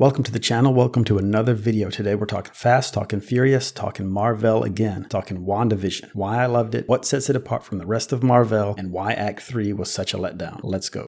Welcome to the channel. Welcome to another video. Today we're talking fast, talking furious, talking Marvel again, talking WandaVision, why I loved it, what sets it apart from the rest of Marvel, and why Act 3 was such a letdown. Let's go.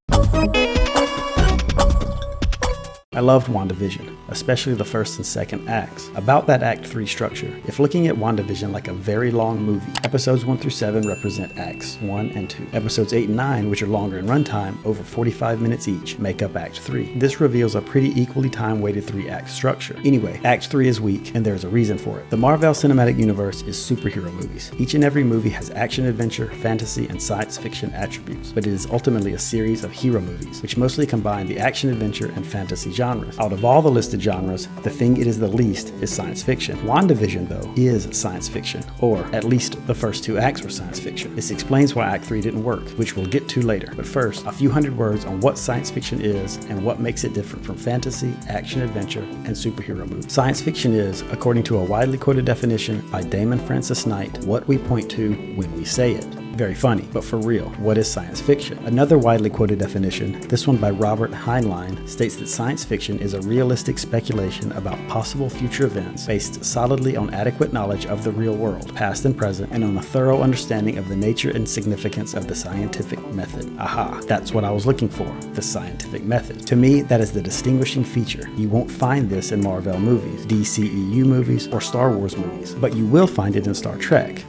I loved WandaVision, especially the first and second acts. About that Act 3 structure, if looking at WandaVision like a very long movie, episodes 1 through 7 represent Acts 1 and 2. Episodes 8 and 9, which are longer in runtime, over 45 minutes each, make up Act 3. This reveals a pretty equally time-weighted 3-act structure. Anyway, Act 3 is weak, and there's a reason for it. The Marvel Cinematic Universe is superhero movies. Each and every movie has action-adventure, fantasy, and science fiction attributes, but it is ultimately a series of hero movies, which mostly combine the action-adventure and fantasy genres. Out of all the listed genres, the thing it is the least is science fiction. WandaVision, though, is science fiction, or at least the first 2 acts were science fiction. This explains why Act 3 didn't work, which we'll get to later. But first, a few hundred words on what science fiction is and what makes it different from fantasy, action-adventure, and superhero movies. Science fiction is, according to a widely quoted definition by Damon Francis Knight, what we point to when we say it. Very funny, but for real, what is science fiction? Another widely quoted definition, this one by Robert Heinlein, states that science fiction is a realistic speculation about possible future events based solidly on adequate knowledge of the real world, past and present, and on a thorough understanding of the nature and significance of the scientific method. Aha, that's what I was looking for, the scientific method. To me, that is the distinguishing feature. You won't find this in Marvel movies, DCEU movies, or Star Wars movies, but you will find it in Star Trek.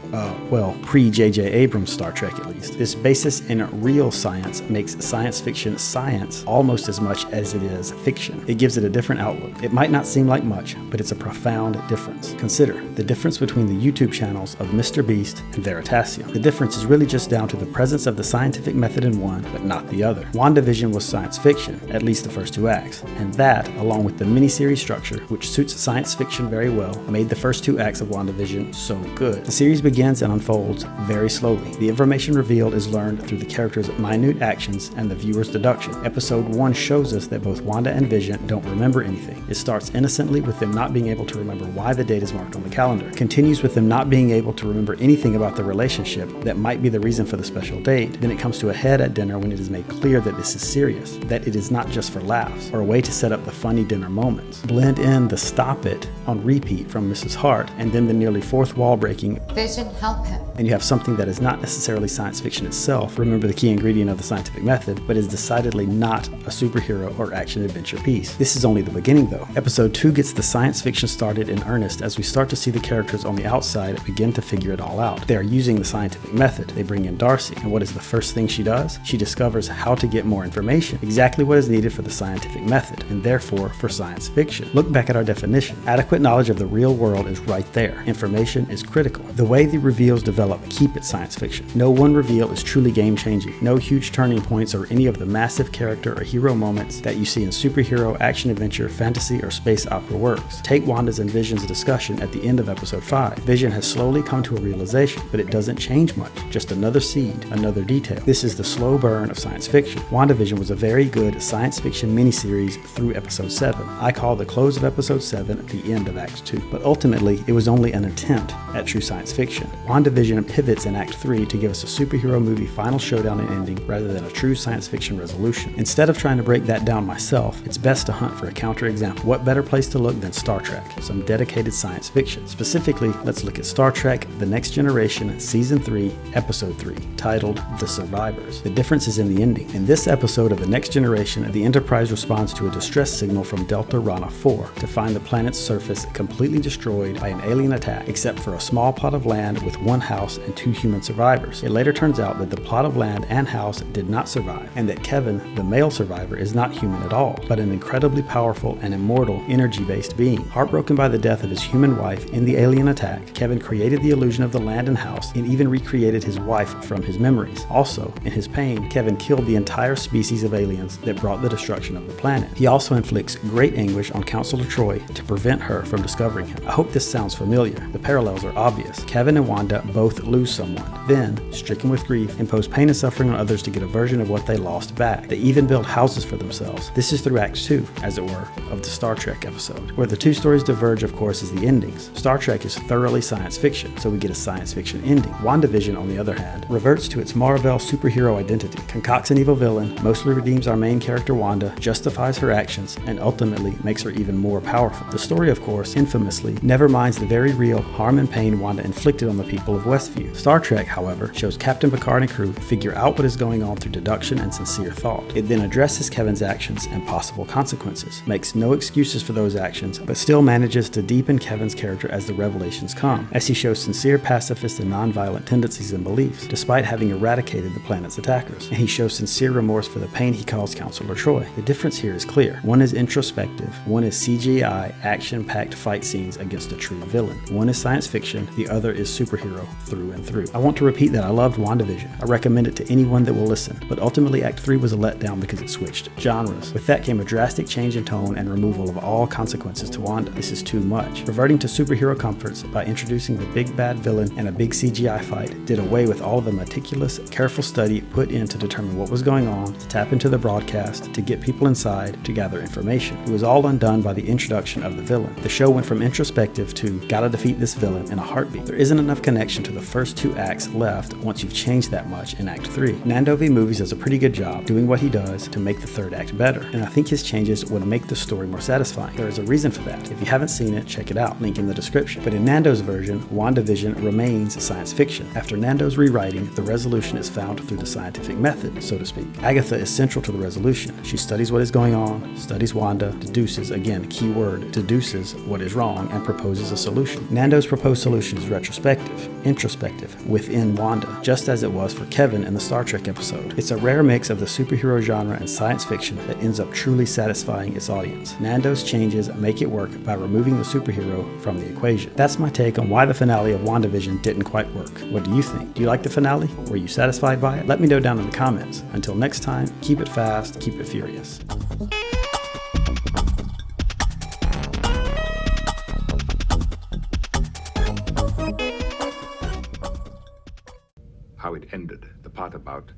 Well, pre-J.J. Abrams Star Trek at least. This basis in real science makes science fiction science almost as much as it is fiction. It gives it a different outlook. It might not seem like much, but it's a profound difference. Consider the difference between the YouTube channels of Mr. Beast and Veritasium. The difference is really just down to the presence of the scientific method in one, but not the other. WandaVision was science fiction, at least the first 2 acts, and that, along with the miniseries structure, which suits science fiction very well, made the first 2 acts of WandaVision so good. The series begins and unfolds very slowly. The information revealed is learned through the characters' minute actions and the viewer's deduction. Episode 1 shows us that both Wanda and Vision don't remember anything. It starts innocently with them not being able to remember why the date is marked on the calendar. Continues with them not being able to remember anything about the relationship that might be the reason for the special date. Then it comes to a head at dinner when it is made clear that this is serious, that it is not just for laughs, or a way to set up the funny dinner moments. Blend in the stop it on repeat from Mrs. Hart, and then the nearly fourth wall breaking. Vision, help him. And you have something that is not necessarily science fiction itself, remember the key ingredient of the scientific method, but is decidedly not a superhero or action-adventure piece. This is only the beginning though. Episode 2 gets the science fiction started in earnest as we start to see the characters on the outside begin to figure it all out. They are using the scientific method. They bring in Darcy, and what is the first thing she does? She discovers how to get more information, exactly what is needed for the scientific method, and therefore for science fiction. Look back at our definition. Adequate knowledge of the real world is right there. Information is critical. The way the reveals develop keep it science fiction. No one reveal is truly game-changing. No huge turning points or any of the massive character or hero moments that you see in superhero, action-adventure, fantasy, or space opera works. Take Wanda's and Vision's discussion at the end of episode 5. Vision has slowly come to a realization, but it doesn't change much. Just another seed, another detail. This is the slow burn of science fiction. WandaVision was a very good science fiction miniseries through episode 7. I call the close of episode 7 the end of Act 2, but ultimately it was only an attempt at true science fiction. WandaVision pivots in Act 3 to give us a superhero movie final showdown and ending rather than a true science fiction resolution. Instead of trying to break that down myself, it's best to hunt for a counterexample. What better place to look than Star Trek, some dedicated science fiction. Specifically, let's look at Star Trek The Next Generation Season 3, Episode 3, titled The Survivors. The difference is in the ending. In this episode of The Next Generation, the Enterprise responds to a distress signal from Delta Rana 4 to find the planet's surface completely destroyed by an alien attack, except for a small plot of land with 1 house and 2 human survivors. It later turns out that the plot of land and house did not survive, and that Kevin, the male survivor, is not human at all, but an incredibly powerful and immortal energy-based being. Heartbroken by the death of his human wife in the alien attack, Kevin created the illusion of the land and house and even recreated his wife from his memories. Also, in his pain, Kevin killed the entire species of aliens that brought the destruction of the planet. He also inflicts great anguish on Counselor Troy to prevent her from discovering him. I hope this sounds familiar. The parallels are obvious. Kevin and Wanda both both lose someone. Then, stricken with grief, impose pain and suffering on others to get a version of what they lost back. They even build houses for themselves. This is through Act 2, as it were, of the Star Trek episode. Where the two stories diverge, of course, is the endings. Star Trek is thoroughly science fiction, so we get a science fiction ending. WandaVision, on the other hand, reverts to its Marvel superhero identity, concocts an evil villain, mostly redeems our main character Wanda, justifies her actions, and ultimately makes her even more powerful. The story, of course, infamously, never minds the very real harm and pain Wanda inflicted on the people of Westview. Star Trek, however, shows Captain Picard and crew figure out what is going on through deduction and sincere thought. It then addresses Kevin's actions and possible consequences, makes no excuses for those actions, but still manages to deepen Kevin's character as the revelations come, as he shows sincere pacifist and nonviolent tendencies and beliefs, despite having eradicated the planet's attackers. And he shows sincere remorse for the pain he caused Counselor Troy. The difference here is clear. One is introspective, one is CGI, action-packed fight scenes against a true villain. One is science fiction, the other is superhero through and through. I want to repeat that I loved WandaVision. I recommend it to anyone that will listen, but ultimately Act 3 was a letdown because it switched genres. With that came a drastic change in tone and removal of all consequences to Wanda. This is too much. Reverting to superhero comforts by introducing the big bad villain and a big CGI fight did away with all the meticulous, careful study put in to determine what was going on, to tap into the broadcast, to get people inside, to gather information. It was all undone by the introduction of the villain. The show went from introspective to gotta defeat this villain in a heartbeat. There isn't enough connection to the first two acts left once you've changed that much in Act 3. Nando V Movies does a pretty good job doing what he does to make the third act better, and I think his changes would make the story more satisfying. There is a reason for that. If you haven't seen it, check it out, link in the description. But in Nando's version, WandaVision remains science fiction. After Nando's rewriting, the resolution is found through the scientific method, so to speak. Agatha is central to the resolution. She studies what is going on, studies Wanda, deduces, again, key word, deduces what is wrong, and proposes a solution. Nando's proposed solution is retrospective, introspective, within Wanda, just as it was for Kevin in the Star Trek episode. It's a rare mix of the superhero genre and science fiction that ends up truly satisfying its audience. Nando's changes make it work by removing the superhero from the equation. That's my take on why the finale of WandaVision didn't quite work. What do you think? Do you like the finale? Were you satisfied by it? Let me know down in the comments. Until next time, keep it fast, keep it furious. How it ended, the part about